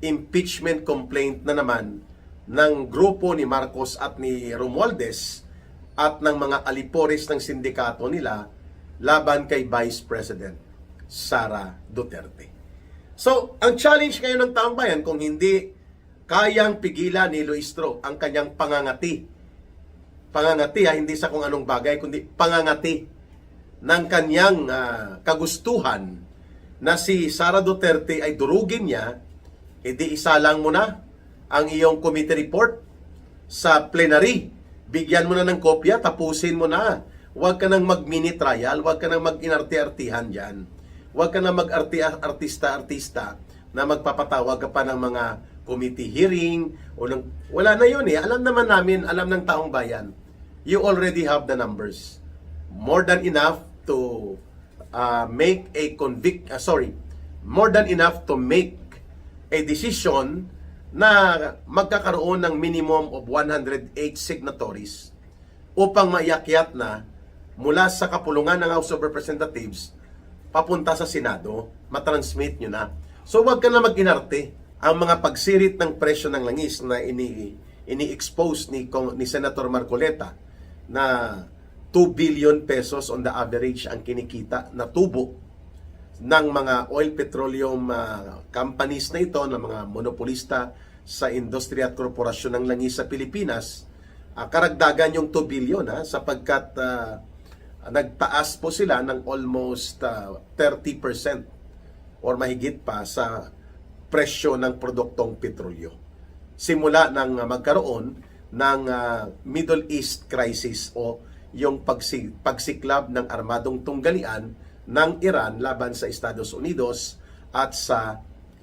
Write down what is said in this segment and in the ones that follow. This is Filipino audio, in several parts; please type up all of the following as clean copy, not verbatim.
impeachment complaint na naman ng grupo ni Marcos at ni Romualdez at ng mga alipores ng sindikato nila laban kay Vice President Sara Duterte. So, ang challenge ngayon ng taong bayan, kung hindi kayang pigilan ni Luistro ang kanyang pangangati, hindi sa kung anong bagay, kundi pangangati ng kanyang kagustuhan na si Sara Duterte ay durugin niya, edi isalang mo na ang iyong committee report sa plenary. Bigyan mo na ng kopya, tapusin mo na. Huwag ka nang mag-mini trial, huwag ka nang mag-inarte-artihan dyan. Huwag ka nang mag-artista-artista na magpapatawag ka pa ng mga committee hearing. Wala na yun eh. Alam naman namin, alam ng taong bayan. You already have the numbers. More than enough to more than enough to make a decision na magkakaroon ng minimum of 108 signatories upang maiakyat na mula sa kapulungan ng House of Representatives papunta sa Senado, matransmit nyo na. So wag ka na mag-inarte. Ang mga pagsirit ng presyo ng langis na ini-expose ni Senator Marcoleta na 2 billion pesos on the average ang kinikita na tubo ng mga oil petroleum companies na ito, ng mga monopolista sa industriya at korporasyon ng langis sa Pilipinas. Karagdagan yung 2 billion sapagkat nagtaas po sila ng almost 30% or mahigit pa sa presyo ng produktong petrolyo. Simula nang magkaroon ng Middle East crisis o yung pagsiklab ng armadong tunggalian ng Iran laban sa Estados Unidos at sa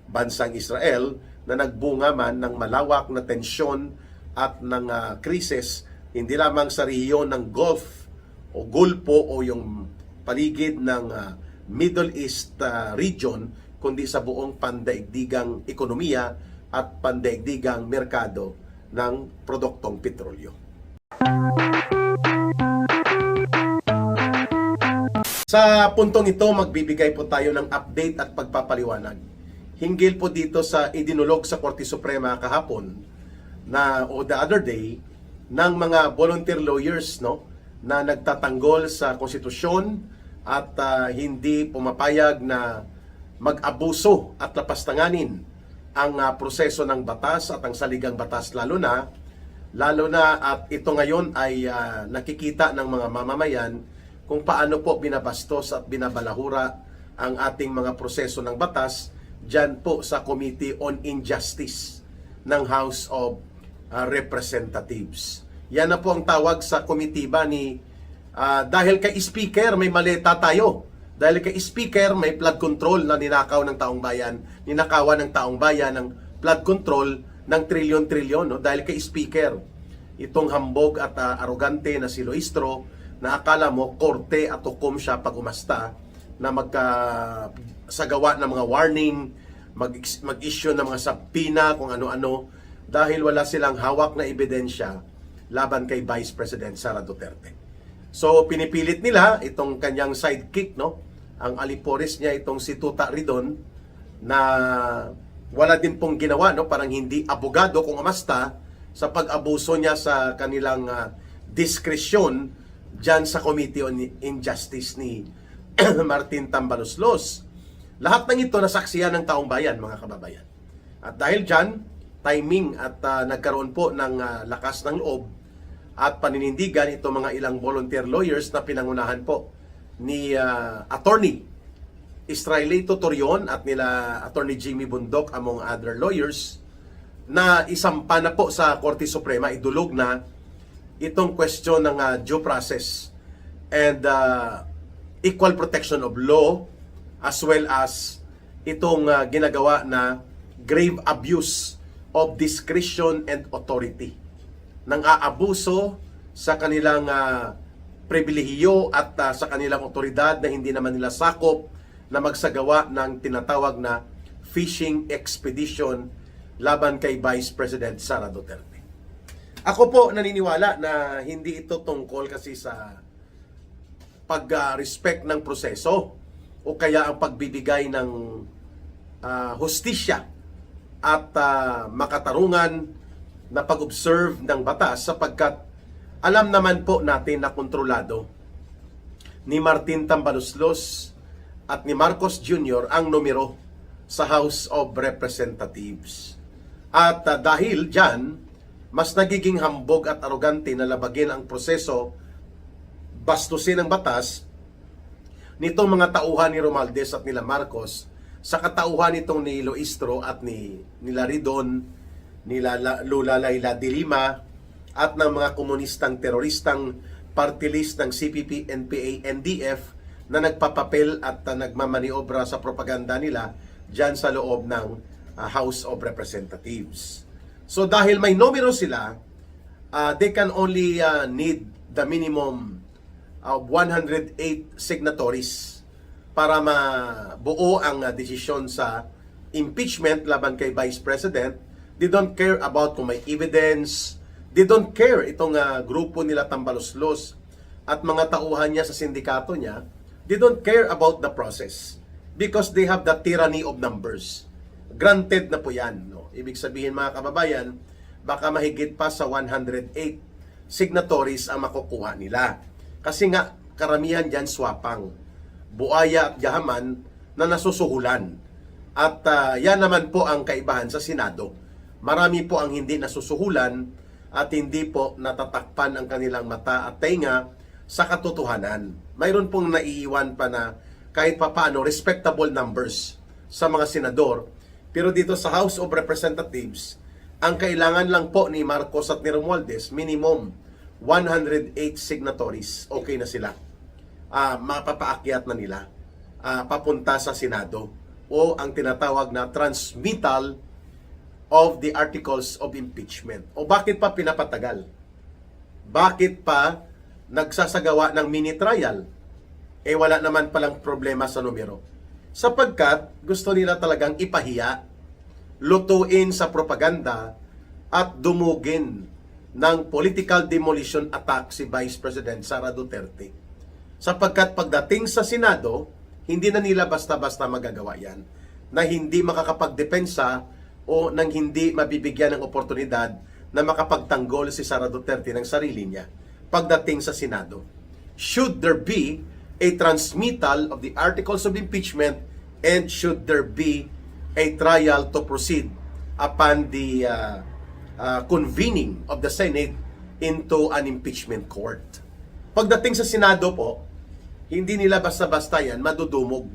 bansang Israel na nagbunga man ng malawak na tensyon at ng krisis hindi lamang sa rehiyon ng Gulf o Gulpo o yung paligid ng Middle East region, kundi sa buong pandaigdigang ekonomiya at pandaigdigang merkado ng produktong petrolyo. Sa puntong ito, magbibigay po tayo ng update at pagpapaliwanag. Hinggil po dito sa idinulog sa Korte Suprema kahapon o the other day ng mga volunteer lawyers na nagtatanggol sa konstitusyon at hindi pumapayag na mag-abuso at lapastanganin ang proseso ng batas at ang saligang batas lalo na at ito ngayon ay nakikita ng mga mamamayan kung paano po binabastos at binabalahura ang ating mga proseso ng batas dyan po sa Committee on Injustice ng House of Representatives. Yan na po ang tawag sa komitiba dahil kay Speaker may maleta tayo. Dahil kay Speaker may flood control na ninakawan ng taong bayan ng flood control ng trilyon-trilyon. Dahil kay Speaker, itong hambog at arogante na si Luistro na akala mo korte at hukom siya pag umasta na sagawa ng mga warning, mag-issue ng mga subpoena kung ano-ano dahil wala silang hawak na ebidensya laban kay Vice President Sara Duterte. So pinipilit nila itong kanyang sidekick, ang alipores niya itong si Tuta Ridon na wala din pong ginawa, parang hindi abogado kung umasta sa pag-abuso niya sa kanilang diskresyon dyan sa Committee on Injustice ni Martin Tambaloslos. Lahat ng ito nasaksihan ng taong bayan, mga kababayan. At dahil dyan, timing at nagkaroon po ng lakas ng loob at paninindigan ito mga ilang volunteer lawyers na pinangunahan po ni Attorney Israelito Torion at nila Attorney Jimmy Bundok among other lawyers na isampa na po sa Korte Suprema, idulog na itong question ng due process and equal protection of law as well as itong ginagawa na grave abuse of discretion and authority nang aabuso sa kanilang pribilehiyo at sa kanilang otoridad na hindi naman nila sakop na magsagawa ng tinatawag na fishing expedition laban kay Vice President Sara Duterte. Ako po naniniwala na hindi ito tungkol kasi sa pag-respect ng proseso o kaya ang pagbibigay ng hustisya at makatarungan na pag-observe ng batas sapagkat alam naman po natin na kontrolado ni Martin Tambaloslos at ni Marcos Jr. ang numero sa House of Representatives. At dahil dyan, mas nagiging hambog at arogante na labagin ang proseso, bastusin ang batas nitong mga tauhan ni Romualdez at nila Marcos sa katauhan nitong ni Loistro at nila Ridon, nila Lula Layla de Lima at ng mga komunistang teroristang party list ng CPP, NPA, NDF na nagpapapel at nagmamaniobra sa propaganda nila dyan sa loob ng House of Representatives. So dahil may numero sila, they can only need the minimum of 108 signatories para mabuo ang desisyon sa impeachment laban kay Vice President. They don't care about kung may evidence. They don't care itong grupo nila Tambaloslos at mga tauhan niya sa sindikato niya. They don't care about the process because they have the tyranny of numbers. Granted na po yan. No? Ibig sabihin mga kababayan, baka mahigit pa sa 108 signatories ang makukuha nila. Kasi nga, karamihan dyan swapang, buaya at gahaman na nasusuhulan. At yan naman po ang kaibahan sa Senado. Marami po ang hindi nasusuhulan at hindi po natatakpan ang kanilang mata at tenga sa katotohanan. Mayroon pong naiiwan pa na kahit papaano respectable numbers sa mga senador. Pero dito sa House of Representatives, ang kailangan lang po ni Marcos at ni Romualdez, minimum 108 signatories. Okay na sila. Mapapaakyat na nila papunta sa Senado o ang tinatawag na transmittal of the articles of impeachment. O bakit pa pinapatagal? Bakit pa nagsasagawa ng mini trial? Wala naman palang problema sa numero. Sapagkat gusto nila talagang ipahiya, lutuin sa propaganda at dumugin ng political demolition attack si Vice President Sara Duterte. Sapagkat pagdating sa Senado, hindi na nila basta-basta magagawa yan, na hindi makakapagdepensa o nang hindi mabibigyan ng oportunidad na makapagtanggol si Sara Duterte ng sarili niya pagdating sa Senado. Should there be a transmittal of the articles of impeachment and should there be a trial to proceed upon the convening of the Senate into an impeachment court. Pagdating sa Senado po, hindi nila basta-basta yan madudumog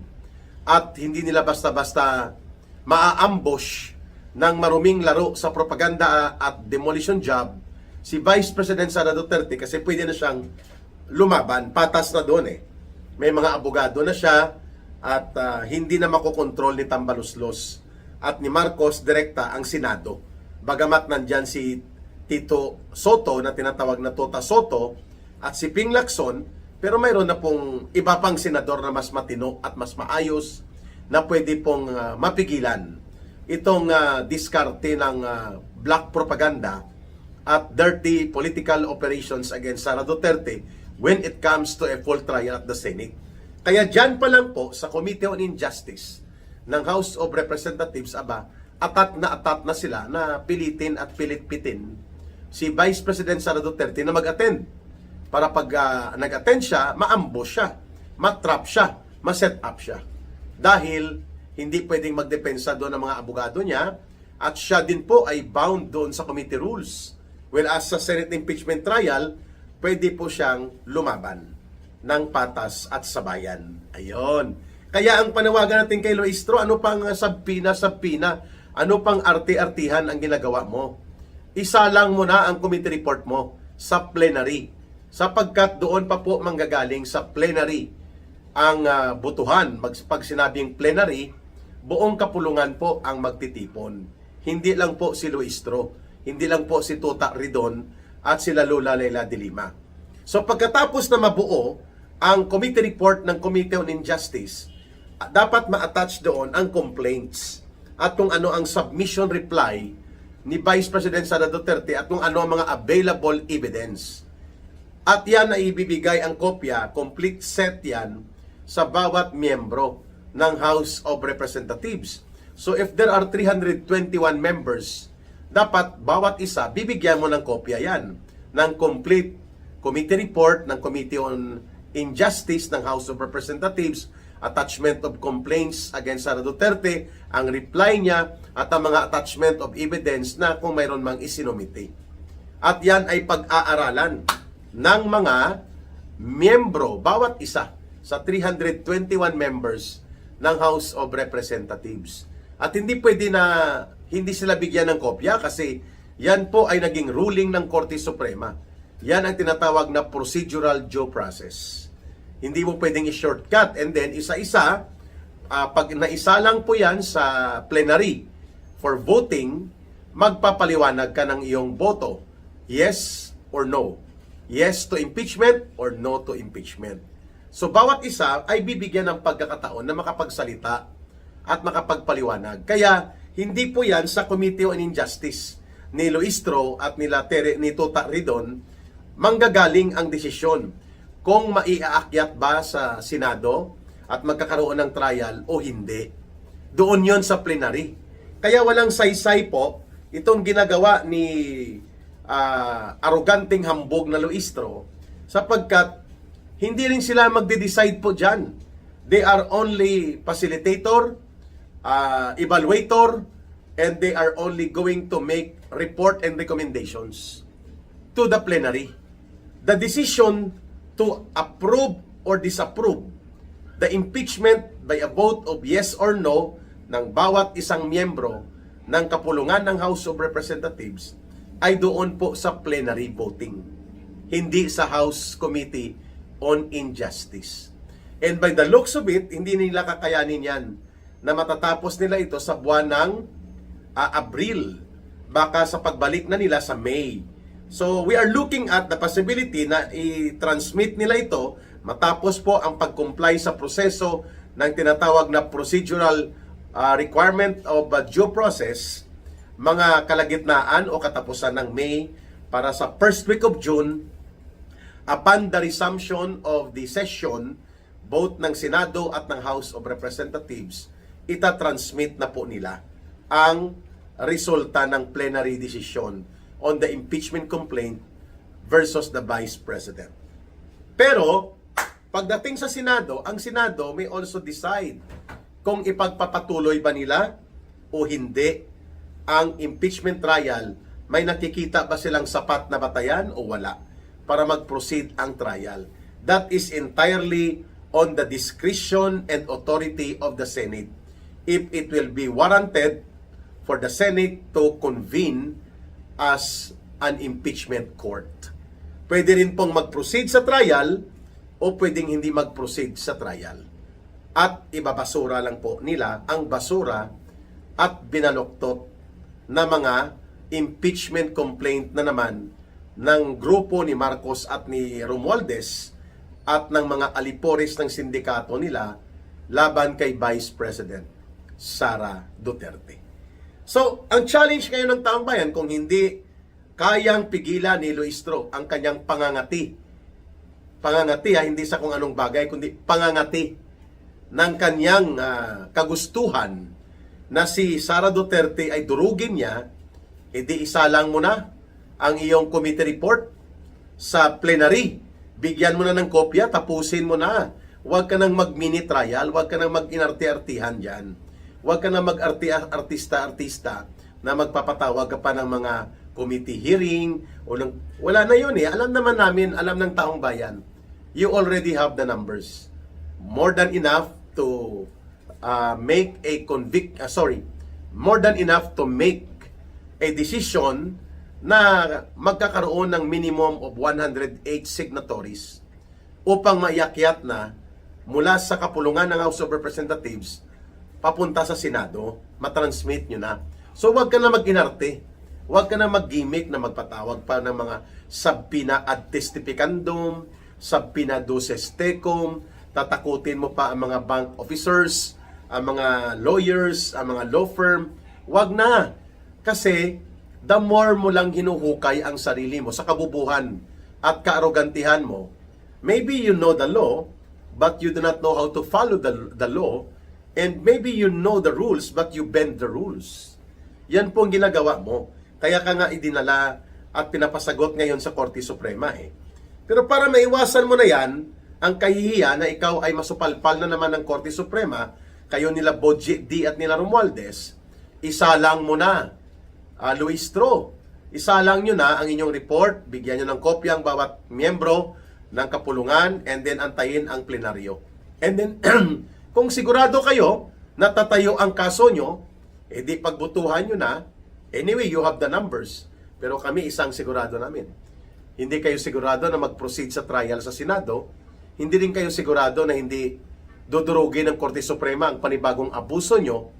at hindi nila basta-basta maa-ambush ng maruming laro sa propaganda at demolition job si Vice President Sara Duterte kasi pwede na siyang lumaban, patas na doon May mga abogado na siya at hindi na makokontrol ni Tambaloslos at ni Marcos direkta ang Senado. Bagamat nandyan si Tito Soto na tinatawag na Tota Soto at si Ping Lacson, pero mayroon na pong iba pang senador na mas matino at mas maayos na pwede pong mapigilan itong diskarte ng black propaganda at dirty political operations against Sara Duterte when it comes to a full trial at the Senate. Kaya dyan pa lang po sa Committee on Injustice ng House of Representatives, atat na sila na pilitin at pilitpitin si Vice President Sara Duterte na mag-attend. Para pag nag-attend siya, ma-ambush siya, ma-trap siya, ma-set up siya. Dahil hindi pwedeng magdepensa doon ng mga abogado niya at siya din po ay bound doon sa committee rules. Whereas sa Senate impeachment trial, pwede po siyang lumaban ng patas at sabayan. Ayon. Kaya ang panawagan natin kay Loistro, ano pang sabpina, ano pang arte-artihan ang ginagawa mo? Isalang mo na ang committee report mo sa plenary. Sapagkat doon pa po manggagaling sa plenary ang butuhan. Pag sinabing plenary, buong kapulungan po ang magtitipon. Hindi lang po si Loistro, hindi lang po si Tuta Ridon at sila Lula Layla de Lima. So pagkatapos na mabuo ang committee report ng Committee on Injustice, dapat ma-attach doon ang complaints at kung ano ang submission reply ni Vice President Sara Duterte at kung ano ang mga available evidence. At yan ay ibibigay ang kopya, complete set yan, sa bawat miyembro ng House of Representatives. So if there are 321 members, dapat bawat isa, bibigyan mo ng kopya yan ng complete committee report ng Committee on Injustice ng House of Representatives, attachment of complaints against Sara Duterte, ang reply niya, at ang mga attachment of evidence na kung mayroon mang isinumite. At yan ay pag-aaralan ng mga miyembro, bawat isa sa 321 members ng House of Representatives. At hindi pwede na hindi sila bigyan ng kopya kasi yan po ay naging ruling ng Korte Suprema. Yan ang tinatawag na procedural due process. Hindi mo pwedeng i-shortcut and then isa-isa, pag naisa lang po yan sa plenary for voting, magpapaliwanag ka ng iyong boto. Yes or no. Yes to impeachment or no to impeachment. So bawat isa ay bibigyan ng pagkakataon na makapagsalita at makapagpaliwanag. Kaya hindi po yan sa Committee on Injustice ni Luistro at ni Tota Ridon manggagaling ang desisyon kung maiaakyat ba sa Senado at magkakaroon ng trial o hindi. Doon yon sa plenary. Kaya walang saysay po itong ginagawa ni aroganteng hambog na Luistro sapagkat hindi rin sila magde-decide po dyan. They are only facilitator, evaluator, and they are only going to make report and recommendations to the plenary. The decision to approve or disapprove the impeachment by a vote of yes or no ng bawat isang miyembro ng kapulungan ng House of Representatives ay doon po sa plenary voting, hindi sa House Committee on Injustice. And by the looks of it, hindi nila kakayanin yan na matatapos nila ito sa buwan ng Abril, baka sa pagbalik na nila sa May. So we are looking at the possibility na i-transmit nila ito matapos po ang pag-comply sa proseso ng tinatawag na procedural requirement of due process, mga kalagitnaan o katapusan ng May para sa first week of June, upon the resumption of the session both ng Senado at ng House of Representatives, ita-transmit na po nila ang resulta ng plenary decision on the impeachment complaint versus the Vice President. Pero, pagdating sa Senado, ang Senado may also decide kung ipagpapatuloy ba nila o hindi ang impeachment trial. May nakikita ba silang sapat na batayan o wala para mag-proceed ang trial. That is entirely on the discretion and authority of the Senate. If it will be warranted for the Senate to convene as an impeachment court. Pwede rin pong mag-proceed sa trial o pwedeng hindi mag-proceed sa trial. At ibabasura lang po nila ang basura at binaloktot na mga impeachment complaint na naman ng grupo ni Marcos at ni Romualdez at ng mga alipores ng sindikato nila laban kay Vice President Sara Duterte. So, ang challenge ngayon ng taong bayan, kung hindi kayang pigilan ni Luistro ang kanyang pangangati. Pangangati hindi sa kung anong bagay, kundi pangangati ng kanyang kagustuhan na si Sara Duterte ay durugin niya, edi isalang mo na ang iyong committee report sa plenary. Bigyan mo na ng kopya, tapusin mo na. Huwag ka nang mag-mini trial, huwag ka nang mag-inarti-artihan dyan. Huwag ka nang mag-artista-artista na magpapatawag ka pa ng mga committee hearing. Wala na yun eh. Alam naman namin, alam ng taong bayan. You already have the numbers. More than enough to make a more than enough to make a decision na magkakaroon ng minimum of 108 signatories upang maiakyat na mula sa kapulungan ng House of Representatives papunta sa Senado, matransmit nyo na. So wag ka na mag-inarte, wag ka na mag-gimmick na magpatawag pa ng mga subpoena ad testificandum, subpoena duces tecum, tatakutin mo pa ang mga bank officers, ang mga lawyers, ang mga law firm. Wag na. Kasi the more mo lang hinuhukay ang sarili mo sa kabubuhan at kaarogantihan mo, maybe you know the law, but you do not know how to follow the law, And maybe you know the rules but you bend the rules. Yan po ang ginagawa mo. Kaya ka nga idinala at pinapasagot ngayon sa Korte Suprema eh. Pero para maiwasan mo na yan, ang kahihiya na ikaw ay masupalpal na naman ng Korte Suprema, kayo nila Boji D at nila Romualdez, isalang mo na, Luistro. Isalang nyo na ang inyong report, bigyan nyo ng kopya ang bawat miyembro ng kapulungan, and then antayin ang plenaryo. And then, kung sigurado kayo na tatayo ang kaso nyo, edi pagbutuhan nyo na. Anyway, you have the numbers. Pero kami isang sigurado namin. Hindi kayo sigurado na mag-proceed sa trial sa Senado. Hindi rin kayo sigurado na hindi dudurugin ng Korte Suprema ang panibagong abuso nyo.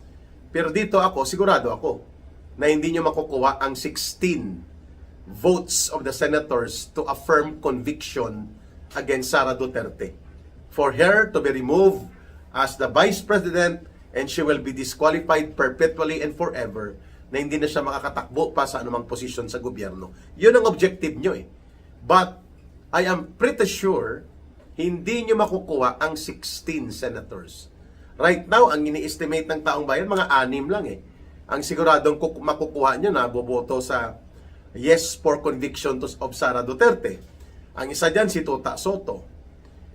Pero dito ako, sigurado ako na hindi nyo makukuha ang 16 votes of the senators to affirm conviction against Sara Duterte. For her to be removed as the Vice President, and she will be disqualified perpetually and forever, na hindi na siya makakatakbo pa sa anumang posisyon sa gobyerno. Yun ang objective nyo eh. But I am pretty sure hindi nyo makukuha ang 16 senators. Right now, ang ini-estimate ng taong bayan, mga 6 lang eh. Ang siguradong makukuha nyo na boboto sa yes for conviction of Sara Duterte. Ang isa dyan si Tuta Soto.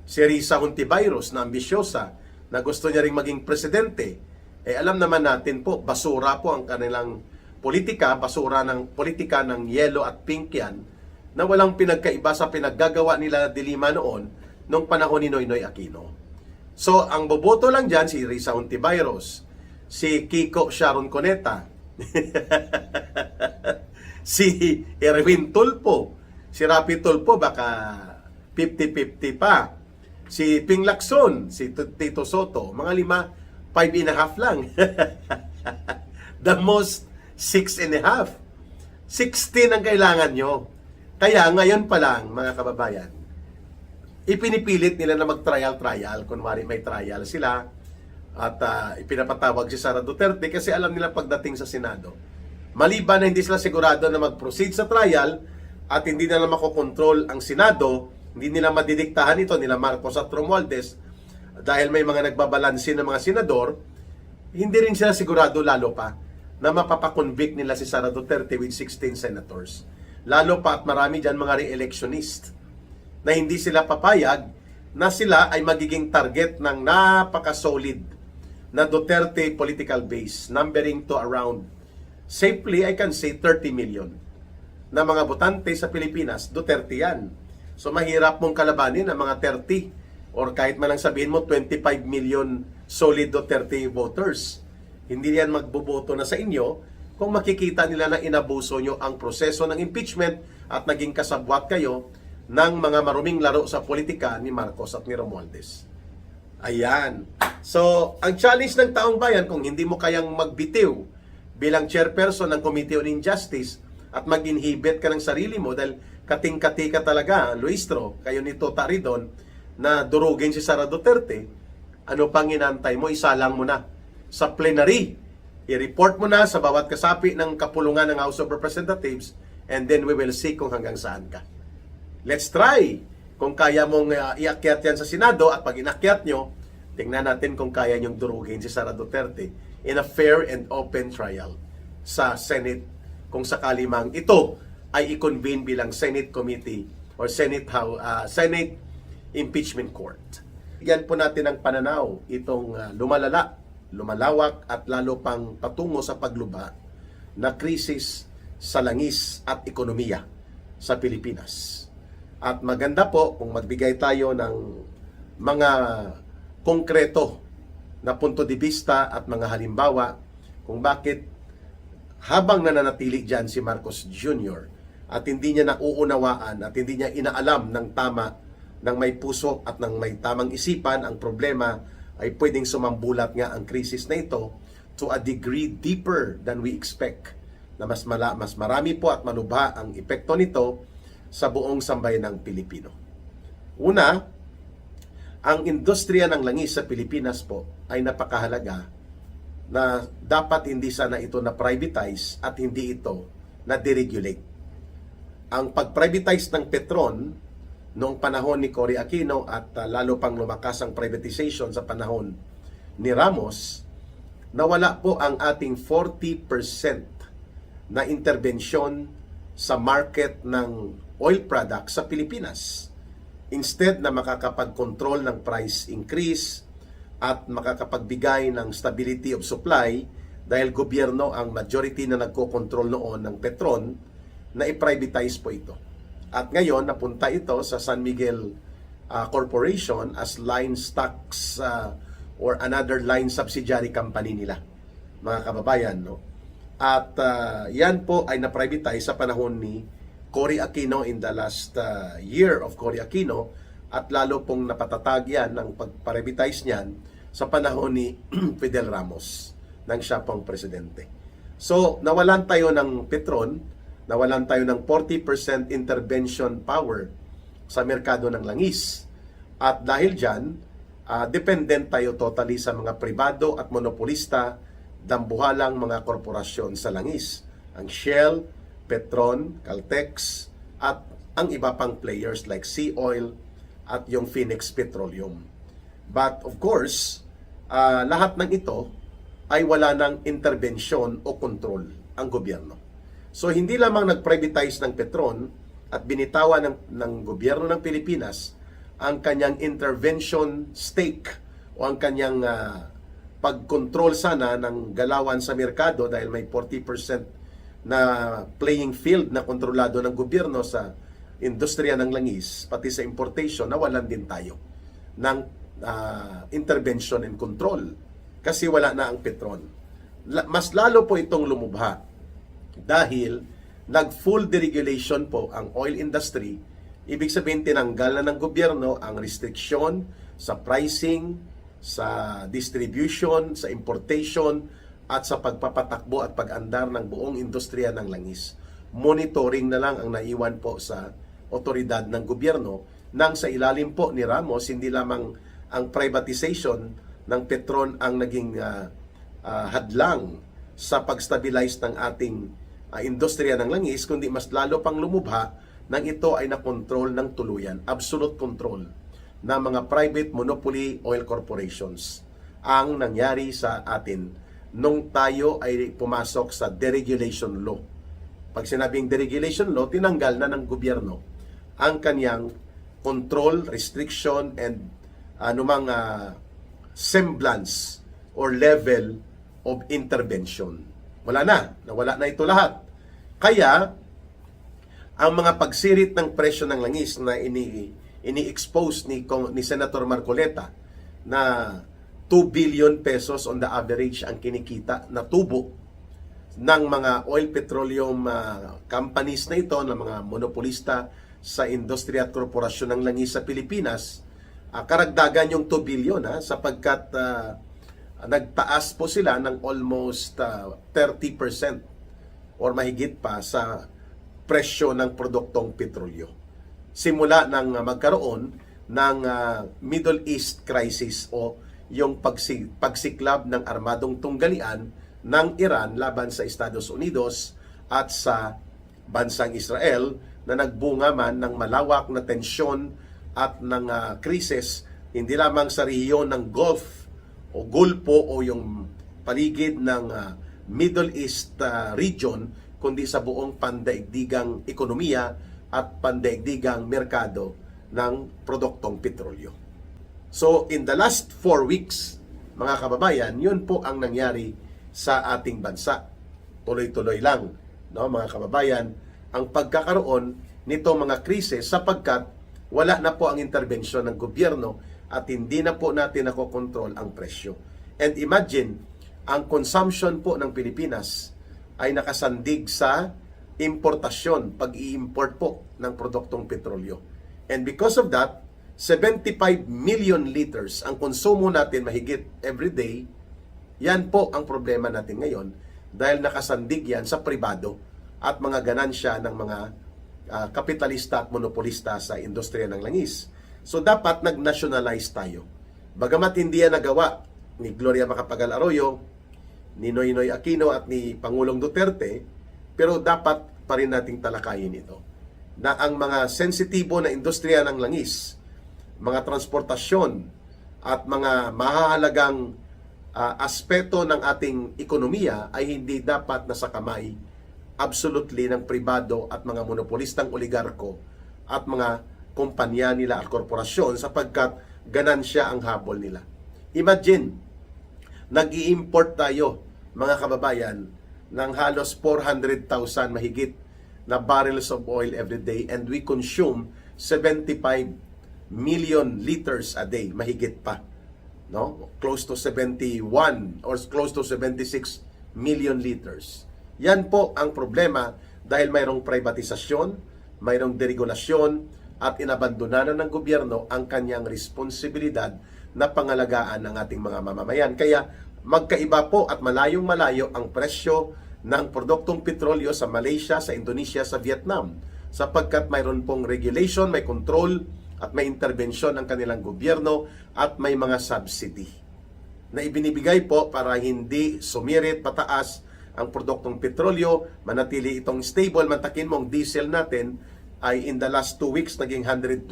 Si Risa Hontiveros na ambisyosa, na gusto niya ring maging presidente. Eh alam naman natin po, basura po ang kanilang politika, basura ng politika ng yellow at pink yan, na walang pinagkaiba sa pinaggagawa nila Dilima noon, nung panahon ni Noynoy Aquino. So, ang boboto lang dyan, si Risa Hontiveros, si Kiko Sharon Cuneta, si Erwin Tulfo, si Rapi Tulfo, baka 50-50 pa, si Ping Lacson, si Tito Soto, mga 5.5 lang. The most 6.5. 16 ang kailangan nyo. Kaya ngayon pa lang, mga kababayan, ipinipilit nila na mag-trial. Kunwari may trial sila at ipinapatawag si Sara Duterte kasi alam nila pagdating sa Senado. Maliban na hindi sila sigurado na mag-proceed sa trial at hindi nila makokontrol ang Senado, hindi nila madidiktahan ito nila Marcos at Romualdez dahil may mga nagbabalansin ng mga senador, hindi rin sila sigurado lalo pa na mapapakonvict nila si Sara Duterte with 16 senators. Lalo pa at marami dyan mga re-electionist na hindi sila papayag na sila ay magiging target ng napaka-solid na Duterte political base, numbering to around, safely I can say 30 million na mga botante sa Pilipinas. Duterte yan. So mahirap mong kalabanin ang mga 30 or kahit man lang sabihin mo 25 million solid Duterte voters. Hindi yan magboboto na sa inyo kung makikita nila na inabuso nyo ang proseso ng impeachment at naging kasabwat kayo ng mga maruming laro sa politika ni Marcos at ni Romualdez. Ayan. So, ang challenge ng taong bayan, kung hindi mo kayang magbitiw bilang chairperson ng Committee on Injustice at mag-inhibit ka ng sarili mo dahil kating-kati ka talaga, Luistro, kayo ni Tota Ridon, na durugin si Sara Duterte, ano pang inantay mo? Isalang mo na sa plenary. I-report mo na sa bawat kasapi ng kapulungan ng House of Representatives, and then we will see kung hanggang saan ka. Let's try. Kung kaya mong iakyat yan sa Senado, at pag inakyat nyo, tingnan natin kung kaya nyong durugin si Sara Duterte in a fair and open trial sa Senate, kung sakali mang ito ay i-convene bilang Senate Committee or Senate Impeachment Court. Yan po natin ang pananaw, itong lumalawak at lalo pang patungo sa pagluba na krisis sa langis at ekonomiya sa Pilipinas. At maganda po kung magbigay tayo ng mga konkreto na punto de vista at mga halimbawa kung bakit habang nananatili dyan si Marcos Jr. at hindi niya nauunawaan at hindi niya inaalam ng tama, ng may puso at ng may tamang isipan, ang problema ay pwedeng sumambulat nga ang krisis na ito to a degree deeper than we expect, na mas marami po at malubha ang epekto nito sa buong sambayan ng Pilipino. Una, ang industriya ng langis sa Pilipinas po ay napakahalaga na dapat hindi sana ito na privatize at hindi ito na deregulate. Ang pag-privatize ng Petron noong panahon ni Cory Aquino at lalo pang lumakas ang privatization sa panahon ni Ramos nawala po ang ating 40% na interbensyon sa market ng oil products sa Pilipinas. Instead na makakapag-control ng price increase at makakapagbigay ng stability of supply dahil gobyerno ang majority na nagko-control noon ng Petron, na i-privatize po ito. At ngayon, napunta ito sa San Miguel Corporation as line stocks or another line subsidiary company nila, mga kababayan. No? At yan po ay na-privatize sa panahon ni Cory Aquino in the last year of Cory Aquino, at lalo pong napatatag yan ng pag-privatize niyan sa panahon ni Fidel Ramos nang siya pong presidente. So, nawalan tayo ng Petron, nawalan tayo ng 40% intervention power sa merkado ng langis. At dahil dyan, dependent tayo totally sa mga pribado at monopolista, dambuhalang mga korporasyon sa langis. Ang Shell, Petron, Caltex, at ang iba pang players like Sea Oil at yung Phoenix Petroleum. But of course, lahat ng ito ay wala ng intervensyon o control ang gobyerno. So hindi lamang nag-privatize ng Petron at binitawan ng gobyerno ng Pilipinas ang kanyang intervention stake o ang kanyang pag-control sana ng galawan sa merkado dahil may 40% na playing field na kontrolado ng gobyerno sa industriya ng langis, pati sa importation, nawalan din tayo ng intervention and control kasi wala na ang Petron. Mas lalo po itong lumubha dahil nag-full deregulation po ang oil industry. Ibig sabihin, tinanggal na ng gobyerno ang restriction sa pricing, sa distribution, sa importation, at sa pagpapatakbo at pag-andar ng buong industriya ng langis. Monitoring na lang ang naiwan po sa otoridad ng gobyerno, nang sa ilalim po ni Ramos, hindi lamang ang privatization ng Petron ang naging hadlang sa pag-stabilize ng ating industriya ng langis, kundi mas lalo pang lumubha nang ito ay nakontrol ng tuluyan, absolute control ng mga private monopoly oil corporations ang nangyari sa atin nung tayo ay pumasok sa deregulation law. Pag sinabing deregulation law, tinanggal na ng gobyerno ang kanyang control, restriction, and anumang semblance or level of intervention. Nawala na ito lahat. Kaya, ang mga pagsirit ng presyo ng langis na ini-expose ni Senator Marcoleta na 2 billion pesos on the average ang kinikita na tubo ng mga oil petroleum companies na ito, ng mga monopolista sa industriya at korporasyon ng langis sa Pilipinas. Karagdagan yung 2 billion sapagkat nagtaas po sila ng almost 30% or mahigit pa sa presyo ng produktong petrolyo. Simula nang magkaroon ng Middle East crisis o yung pagsiklab ng armadong tunggalian ng Iran laban sa Estados Unidos at sa bansang Israel, na nagbunga man ng malawak na tensyon at ng krisis hindi lamang sa rehiyon ng Gulf o Gulpo o yung paligid ng Middle East region, kundi sa buong pandaigdigang ekonomiya at pandaigdigang merkado ng produktong petrolyo. So, in the last 4 weeks, mga kababayan, yun po ang nangyari sa ating bansa. Tuloy-tuloy lang, no, mga kababayan, ang pagkakaroon nito mga krisis sapagkat wala na po ang interbensyon ng gobyerno at hindi na po natin nakokontrol ang presyo. And imagine, ang consumption po ng Pilipinas ay nakasandig sa importasyon, pag-i-import po ng produktong petrolyo. And because of that, 75 million liters ang konsumo natin mahigit every day. Yan po ang problema natin ngayon dahil nakasandig yan sa pribado at mga ganansya ng mga kapitalista at monopolista sa industriya ng langis. So dapat nag-nationalize tayo. Bagamat hindi yan nagawa ni Gloria Macapagal Arroyo, ni Noynoy Aquino at ni Pangulong Duterte, pero dapat pa rin nating talakayin ito, na ang mga sensitibo na industriya ng langis, mga transportasyon at mga mahahalagang aspeto ng ating ekonomiya ay hindi dapat nasa kamay absolutely ng pribado at mga monopolistang oligarko at mga kumpanya nila at korporasyon sapagkat ganansya ang habol nila. Imagine, nag-i-import tayo, mga kababayan, ng halos 400,000 mahigit na barrels of oil every day and we consume 75 million liters a day, mahigit pa. No? Close to 71 or close to 76 million liters. Yan po ang problema dahil mayroong privatisasyon, mayroong deregulasyon at inabandonanan ng gobyerno ang kanyang responsibilidad na pangalagaan ng ating mga mamamayan. Kaya magkaiba po at malayong-malayo ang presyo ng produktong petrolyo sa Malaysia, sa Indonesia, sa Vietnam sapagkat mayroon pong regulation, may control at may intervensyon ng kanilang gobyerno at may mga subsidy na ibinibigay po para hindi sumirit pataas ang produktong petrolyo, manatili itong stable. Mantakin mo ang diesel natin ay in the last 2 weeks naging 120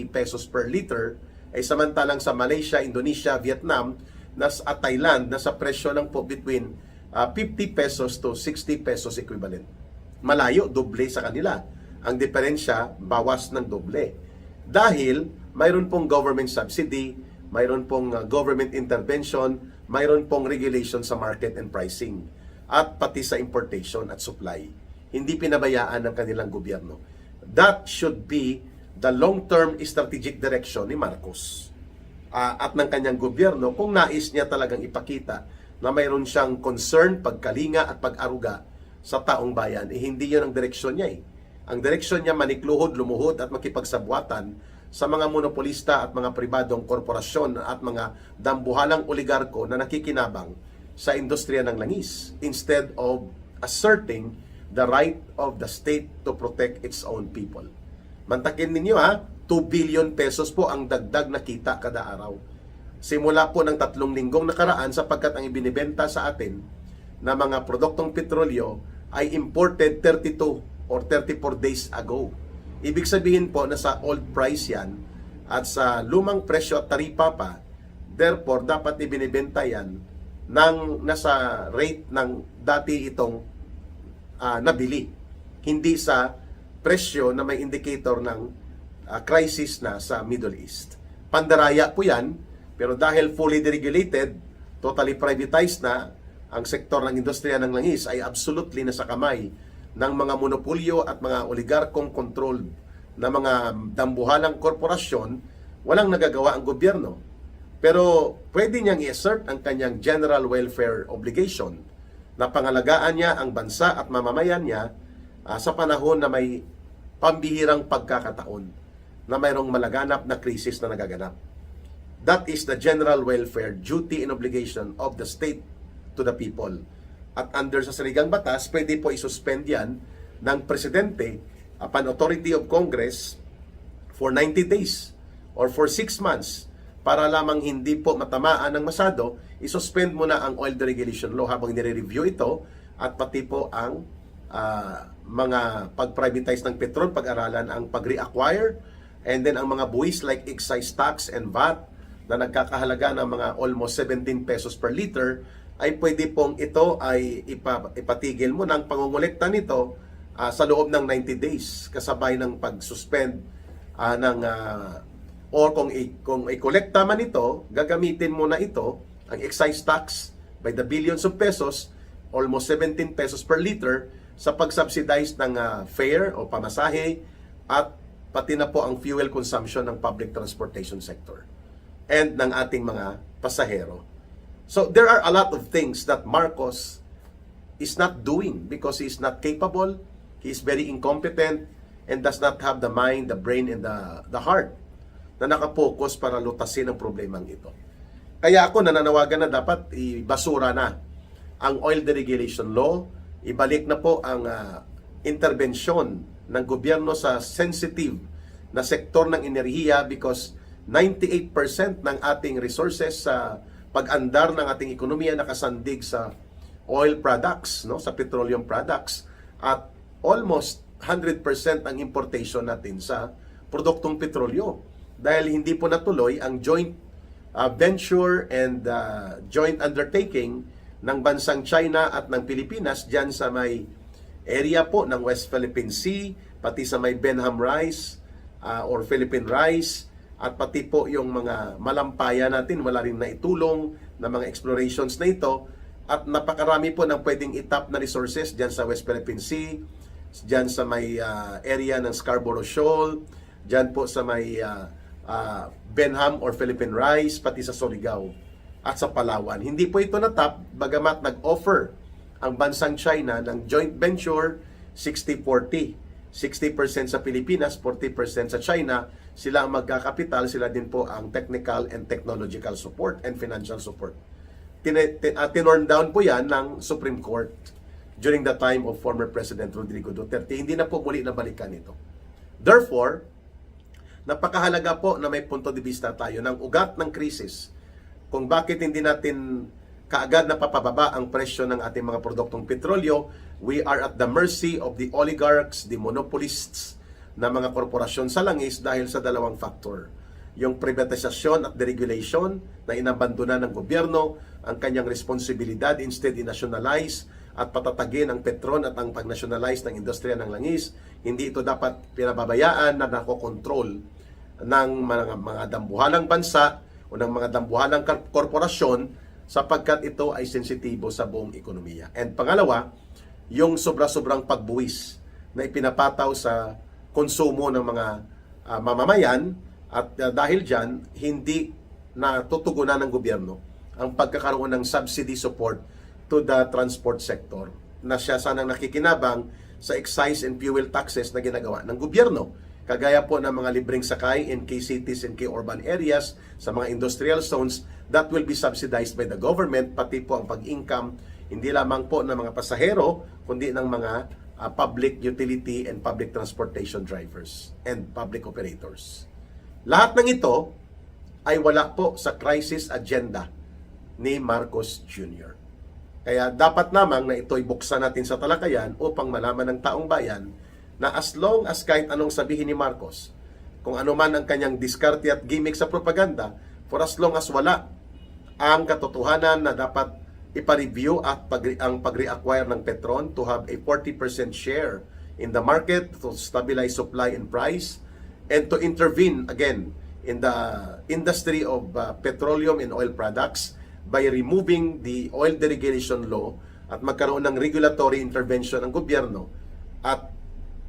pesos per liter, ay samantalang sa Malaysia, Indonesia, Vietnam, at Thailand, nasa presyo lang po between 50 pesos to 60 pesos equivalent. Malayo, doble sa kanila. Ang diferensya, bawas ng doble. Dahil mayroon pong government subsidy, mayroon pong government intervention, mayroon pong regulation sa market and pricing, at pati sa importation at supply. Hindi pinabayaan ng kanilang gobyerno. That should be the long-term strategic direction ni Marcos at ng kanyang gobyerno kung nais niya talagang ipakita na mayroon siyang concern, pagkalinga at pag-aruga sa taong bayan. Hindi yun ang direksyon niya. Ang direksyon niya manikluhod, lumuhod at makipagsabuatan sa mga monopolista at mga pribadong korporasyon at mga dambuhalang oligarko na nakikinabang sa industriya ng langis instead of asserting the right of the state to protect its own people. Mantakin ninyo 2 billion pesos po ang dagdag na kita kada araw. Simula po ng 3 linggong nakaraan sapagkat ang ibinibenta sa atin na mga produktong petrolyo ay imported 32 or 34 days ago. Ibig sabihin po na sa old price yan at sa lumang presyo at taripa pa, therefore dapat ibinibenta yan ng nasa rate ng dati itong nabili. Hindi sa presyo na may indicator ng crisis na sa Middle East. Pandaraya po yan, pero dahil fully deregulated, totally privatized na, ang sektor ng industriya ng langis ay absolutely nasa kamay ng mga monopolyo at mga oligarkong controlled na mga dambuhalang korporasyon. Walang nagagawa ang gobyerno. Pero pwede niyang i-assert ang kanyang general welfare obligation na pangalagaan niya ang bansa at mamamayan niya sa panahon na may pambihirang pagkakataon na mayroong malaganap na krisis na nagaganap. That is the general welfare duty and obligation of the state to the people. At under sa saligang batas, pwede po isuspend yan ng presidente upon authority of Congress for 90 days or for 6 months para lamang hindi po matamaan ng masyado, isuspend mo na ang oil deregulation law habang nire-review ito at pati po ang mga pag-privatize ng petrol, pag-aralan ang pag-reacquire, and then ang mga buwis like excise tax and VAT na nagkakahalaga ng mga almost 17 pesos per liter, ay pwede pong ito ay ipatigil mo ng pangungulekta nito sa loob ng 90 days kasabay ng pag-suspend or kung i-kolekta man ito, gagamitin mo na ito, ang excise tax by the billions of pesos, almost 17 pesos per liter, sa pag-subsidize ng fare o pamasahe at pati na po ang fuel consumption ng public transportation sector and ng ating mga pasahero. So there are a lot of things that Marcos is not doing because he is not capable, he is very incompetent, and does not have the mind, the brain, and the heart na nakapokus para lutasin ang problemang ito. Kaya ako nananawagan na dapat ibasura na ang oil deregulation law, ibalik na po ang intervensyon ng gobyerno sa sensitive na sektor ng enerhiya because 98% ng ating resources sa pag-andar ng ating ekonomiya nakasandig sa oil products, no, sa petroleum products, at almost 100% ang importation natin sa produktong petrolyo dahil hindi po natuloy ang joint venture and joint undertaking ng bansang China at ng Pilipinas dyan sa may area po ng West Philippine Sea, pati sa may Benham Rice or Philippine Rice, at pati po yung mga malampaya natin, wala rin na itulong na mga explorations na ito, at napakarami po ng pwedeng itap na resources dyan sa West Philippine Sea, dyan sa may area ng Scarborough Shoal, dyan po sa may Benham or Philippine Rice, pati sa Surigao at sa Palawan. Hindi po ito natap, bagamat nag-offer ang bansang China ng joint venture 60-40. 60% sa Pilipinas, 40% sa China. Sila ang magkakapital, sila din po ang technical and technological support and financial support. Tinorn down po yan ng Supreme Court during the time of former President Rodrigo Duterte. Hindi na po muli nabalikan ito. Therefore, napakahalaga po na may punto de vista tayo ng ugat ng krisis kung bakit hindi natin kaagad napapababa ang presyo ng ating mga produktong petrolyo. We are at the mercy of the oligarchs, the monopolists na mga korporasyon sa langis dahil sa dalawang factor. Yung privatisasyon at deregulation na inabandona ng gobyerno ang kanyang responsibilidad, instead i-nationalize at patatagin ang Petron at ang pag-nationalize ng industriya ng langis. Hindi ito dapat pinababayaan na nakokontrol ng mga dambuhalang bansa o ng mga dambuhalang korporasyon sapagkat ito ay sensitibo sa buong ekonomiya. And pangalawa, yung sobra-sobrang pagbuwis na ipinapataw sa konsumo ng mga mamamayan at dahil dyan, hindi natutugunan ng gobyerno ang pagkakaroon ng subsidy support to the transport sector na siya sanang nakikinabang sa excise and fuel taxes na ginagawa ng gobyerno. Kagaya po ng mga libreng sakay in key cities and key urban areas, sa mga industrial zones, that will be subsidized by the government, pati po ang pag-income, hindi lamang po ng mga pasahero, kundi ng mga public utility and public transportation drivers and public operators. Lahat ng ito ay wala po sa crisis agenda ni Marcos Jr. Kaya dapat namang na ito'y buksan natin sa talakayan upang malaman ng taong bayan na as long as kahit anong sabihin ni Marcos, kung ano man ang kanyang diskarte at gimmick sa propaganda, for as long as wala ang katotohanan na dapat ipa-review at ang pag-reacquire ng Petron to have a 40% share in the market to stabilize supply and price and to intervene again in the industry of petroleum and oil products by removing the oil deregulation law at magkaroon ng regulatory intervention ng gobyerno at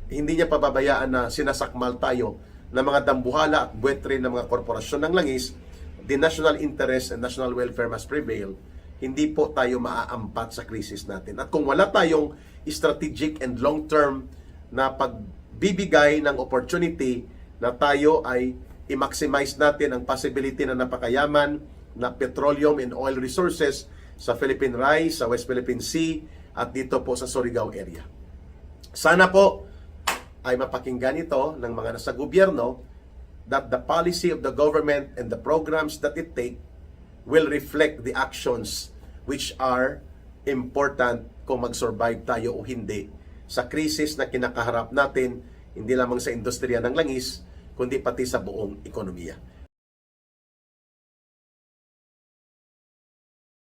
hindi niya pababayaan na sinasakmal tayo ng mga dambuhala at buwetre ng mga korporasyon ng langis, the national interest and national welfare must prevail. Hindi po tayo maaampat sa krisis natin. At kung wala tayong strategic and long-term na pagbibigay ng opportunity na tayo ay i-maximize natin ang possibility na napakayaman na petroleum and oil resources sa Philippine Rice, sa West Philippine Sea, at dito po sa Surigao area. Sana po ay mapakinggan ito ng mga nasa gobyerno that the policy of the government and the programs that it take will reflect the actions which are important kung mag-survive tayo o hindi sa krisis na kinakaharap natin, hindi lamang sa industriya ng langis, kundi pati sa buong ekonomiya.